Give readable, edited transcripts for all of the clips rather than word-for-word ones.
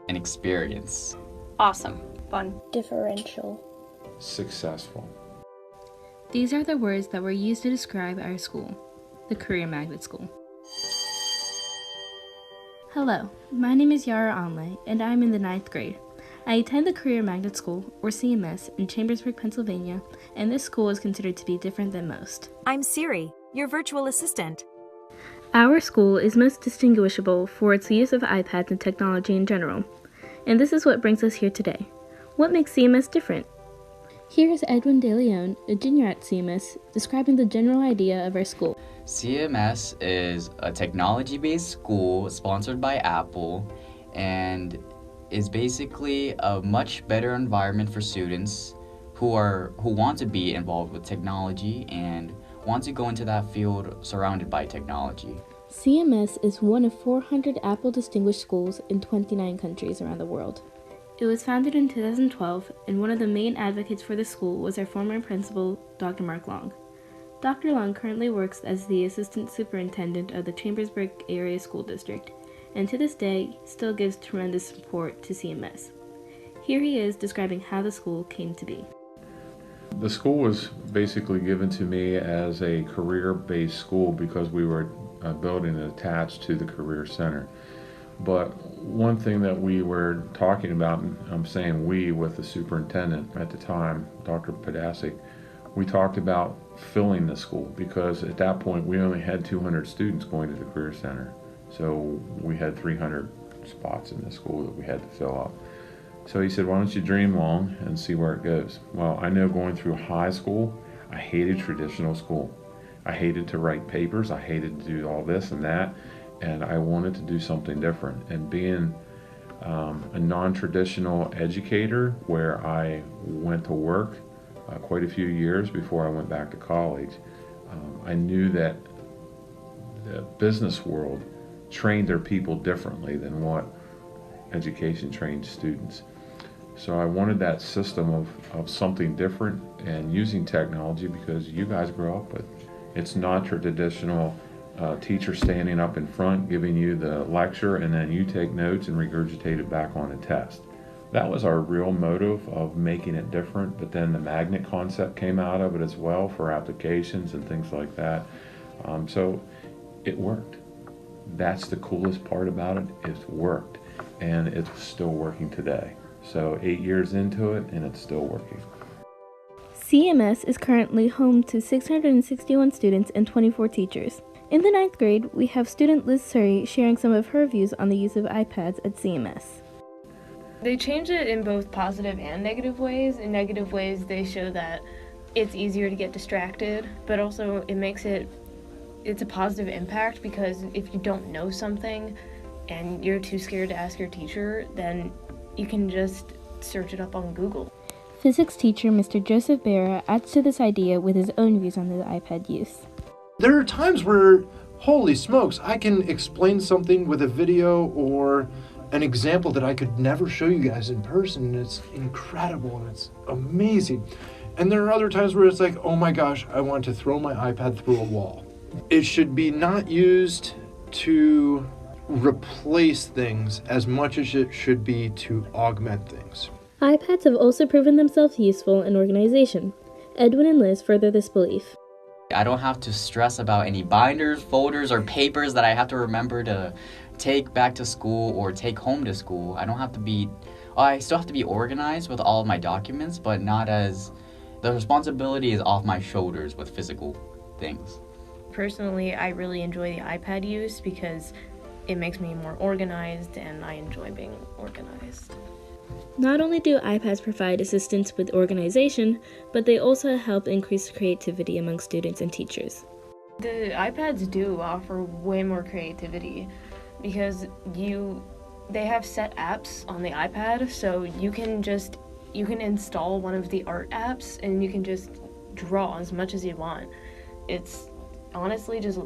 An experience. Awesome. Fun. Differential. Successful. These are the words that were used to describe our school, the Career Magnet School. Hello, my name is Yara Onlay, and I'm in the 9th grade. I attend the Career Magnet School, or CMS, in Chambersburg, Pennsylvania, and this school is considered to be different than most. I'm Siri, your virtual assistant. Our school is most distinguishable for its use of iPads and technology in general, and this is what brings us here today. What makes CMS different? Here is Edwin De Leon, a junior at CMS, describing the general idea of our school. CMS is a technology-based school sponsored by Apple and is basically a much better environment for students who want to be involved with technology and want to go into that field surrounded by technology. CMS is one of 400 Apple distinguished schools in 29 countries around the world. It was founded in 2012, and one of the main advocates for the school was our former principal, Dr. Mark Long. Dr. Long currently works as the assistant superintendent of the Chambersburg Area School District, and to this day still gives tremendous support to CMS. Here he is describing how the school came to be. The school was basically given to me as a career-based school because we were building attached to the Career Center. But one thing that we were talking about, and I'm saying we with the superintendent at the time, Dr. Podasic, we talked about filling the school because at that point we only had 200 students going to the Career Center. So we had 300 spots in the school that we had to fill up. So he said, why don't you dream long and see where it goes? Well, I know going through high school, I hated traditional school. I hated to write papers. I hated to do all this and that. And I wanted to do something different. And being a non-traditional educator where I went to work quite a few years before I went back to college, I knew that the business world trained their people differently than what education trained students. So I wanted that system of something different and using technology because you guys grow up with it. It's not your traditional teacher standing up in front giving you the lecture and then you take notes and regurgitate it back on a test. That was our real motive of making it different, but then the magnet concept came out of it as well for applications and things like that. So it worked. That's the coolest part about it. It's worked, and it's still working today. So 8 years into it, and it's still working. CMS is currently home to 661 students and 24 teachers. In the 9th grade, we have student Liz Surrey sharing some of her views on the use of iPads at CMS. They change it in both positive and negative ways. In negative ways, they show that it's easier to get distracted, but also it's a positive impact because if you don't know something and you're too scared to ask your teacher, then you can just search it up on Google. Physics teacher Mr. Joseph Barra adds to this idea with his own views on the iPad use. There are times where, holy smokes, I can explain something with a video or an example that I could never show you guys in person, and it's incredible and it's amazing. And there are other times where it's like, oh my gosh, I want to throw my iPad through a wall. It should be not used to replace things as much as it should be to augment things. iPads have also proven themselves useful in organization. Edwin and Liz further this belief. I don't have to stress about any binders, folders, or papers that I have to remember to take back to school or take home to school. I still have to be organized with all of my documents, but the responsibility is off my shoulders with physical things. Personally, I really enjoy the iPad use because it makes me more organized and I enjoy being organized. Not only do iPads provide assistance with organization, but they also help increase creativity among students and teachers. The iPads do offer way more creativity because they have set apps on the iPad, so you can install one of the art apps and you can just draw as much as you want. It's honestly just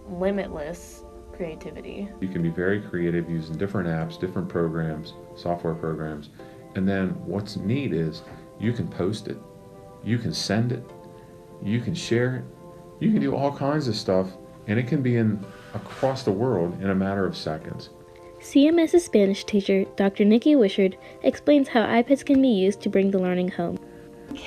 limitless creativity. You can be very creative using different apps, different programs, software programs, and then what's neat is you can post it, you can send it, you can share it, you can do all kinds of stuff, and it can be across the world in a matter of seconds. CMS's Spanish teacher, Dr. Nikki Wishard, explains how iPads can be used to bring the learning home.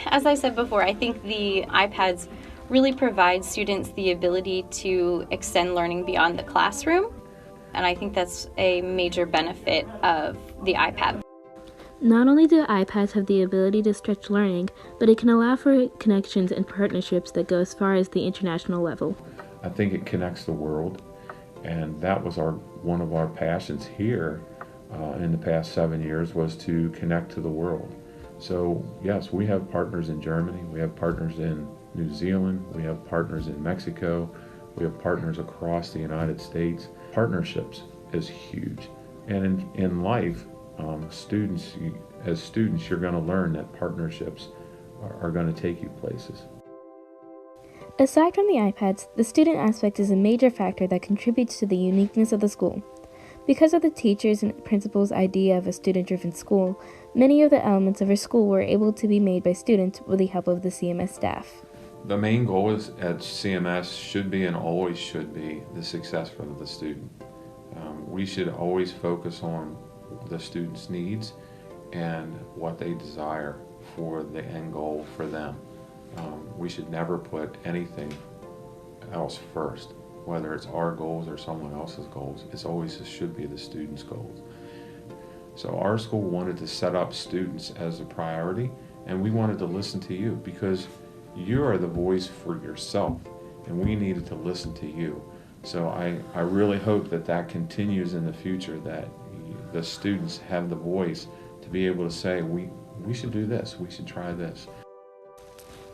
As I said before, I think the iPads really provide students the ability to extend learning beyond the classroom, and I think that's a major benefit of the iPad. Not only do iPads have the ability to stretch learning, but it can allow for connections and partnerships that go as far as the international level. I think it connects the world, and that was one of our passions here in the past 7 years, was to connect to the world. So yes, we have partners in Germany, we have partners in New Zealand, we have partners in Mexico, we have partners across the United States. Partnerships is huge, and in life, as students, you're going to learn that partnerships are going to take you places. Aside from the iPads, the student aspect is a major factor that contributes to the uniqueness of the school. Because of the teachers' and principals' idea of a student-driven school, many of the elements of our school were able to be made by students with the help of the CMS staff. The main goal is at CMS should be and always should be the success for the student. We should always focus on the student's needs and what they desire for the end goal for them. We should never put anything else first, whether it's our goals or someone else's goals. It should be the student's goals. So our school wanted to set up students as a priority, and we wanted to listen to you because you are the voice for yourself, and we needed to listen to you. So I really hope that continues in the future, that the students have the voice to be able to say, we should do this, we should try this.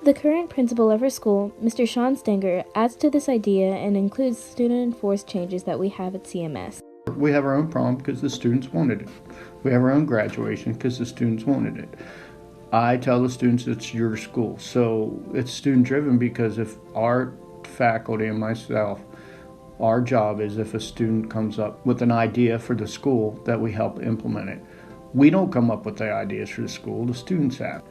The current principal of our school, Mr. Sean Stenger, adds to this idea and includes student-enforced changes that we have at CMS. We have our own prom because the students wanted it. We have our own graduation because the students wanted it. I tell the students it's your school, so it's student-driven because if our faculty and myself, our job is if a student comes up with an idea for the school, that we help implement it. We don't come up with the ideas for the school, the students have.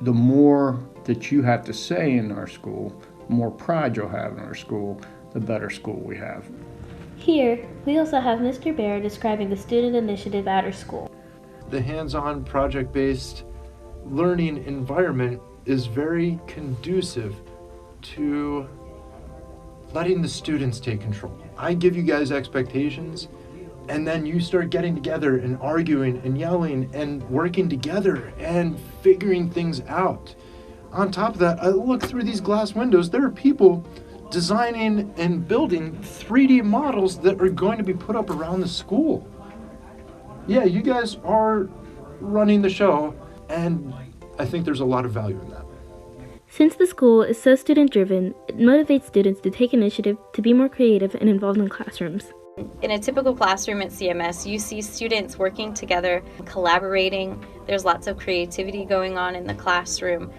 The more that you have to say in our school, the more pride you'll have in our school, the better school we have. Here, we also have Mr. Bear describing the student initiative at our school. The hands-on project-based learning environment is very conducive to letting the students take control. I give you guys expectations, and then you start getting together and arguing and yelling and working together and figuring things out. On top of that, I look through these glass windows, there are people designing and building 3D models that are going to be put up around the school. Yeah, you guys are running the show, and I think there's a lot of value in that. Since the school is so student-driven, it motivates students to take initiative, to be more creative and involved in classrooms. In a typical classroom at CMS, you see students working together, collaborating. There's lots of creativity going on in the classroom.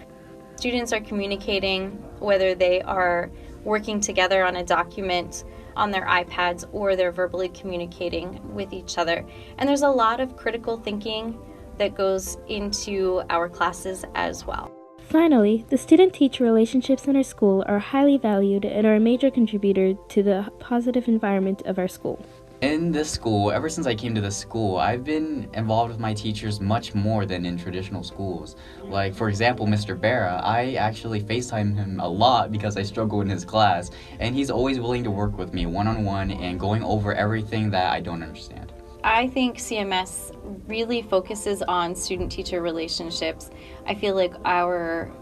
Students are communicating, whether they are working together on a document on their iPads or they're verbally communicating with each other. And there's a lot of critical thinking that goes into our classes as well. Finally, the student-teacher relationships in our school are highly valued and are a major contributor to the positive environment of our school. In this school, ever since I came to this school, I've been involved with my teachers much more than in traditional schools. Like, for example, Mr. Barra, I actually FaceTime him a lot because I struggle in his class, and he's always willing to work with me one-on-one and going over everything that I don't understand. I think CMS really focuses on student-teacher relationships. I feel like our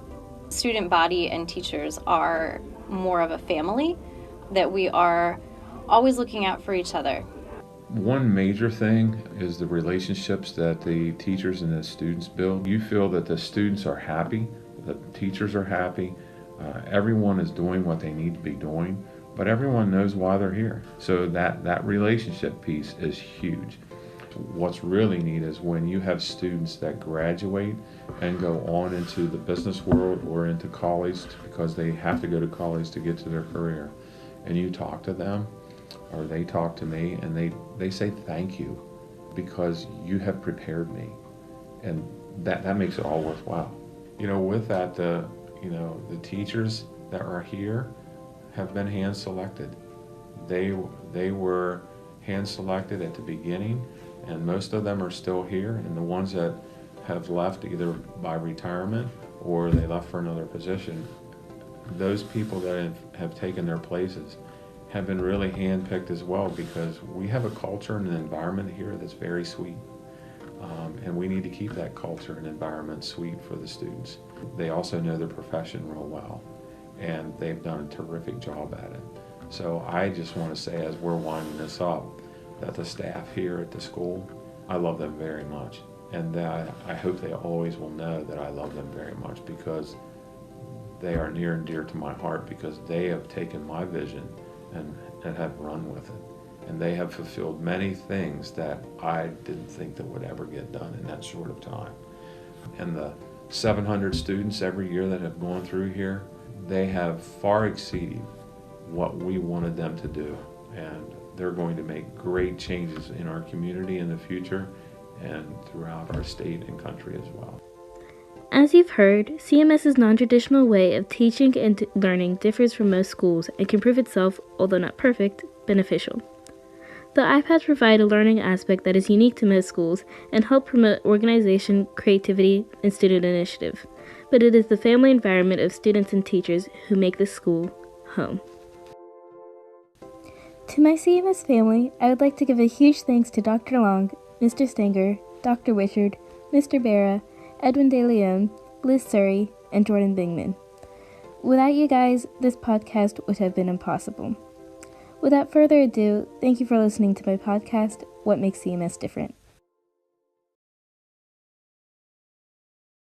student body and teachers are more of a family, that we are always looking out for each other. One major thing is the relationships that the teachers and the students build. You feel that the students are happy, the teachers are happy, everyone is doing what they need to be doing, but everyone knows why they're here. So that relationship piece is huge. What's really neat is when you have students that graduate and go on into the business world or into college because they have to go to college to get to their career, and you talk to them or they talk to me and they say thank you because you have prepared me, and that makes it all worthwhile. You know, with that, the teachers that are here have been hand selected. They were hand selected at the beginning And most of them are still here, and the ones that have left either by retirement or they left for another position, those people that have taken their places have been really handpicked as well, because we have a culture and an environment here that's very sweet. And we need to keep that culture and environment sweet for the students. They also know their profession real well, and they've done a terrific job at it. So I just want to say, as we're winding this up, that the staff here at the school, I love them very much. And that I hope they always will know that I love them very much, because they are near and dear to my heart, because they have taken my vision and have run with it. And they have fulfilled many things that I didn't think that would ever get done in that short of time. And the 700 students every year that have gone through here, they have far exceeded what we wanted them to do. And they're going to make great changes in our community in the future and throughout our state and country as well. As you've heard, CMS's non-traditional way of teaching and learning differs from most schools and can prove itself, although not perfect, beneficial. The iPads provide a learning aspect that is unique to most schools and help promote organization, creativity, and student initiative. But it is the family environment of students and teachers who make this school home. To my CMS family, I would like to give a huge thanks to Dr. Long, Mr. Stanger, Dr. Richard, Mr. Barra, Edwin De Leon, Liz Surrey, and Jordan Bingman. Without you guys, this podcast would have been impossible. Without further ado, thank you for listening to my podcast, What Makes CMS Different.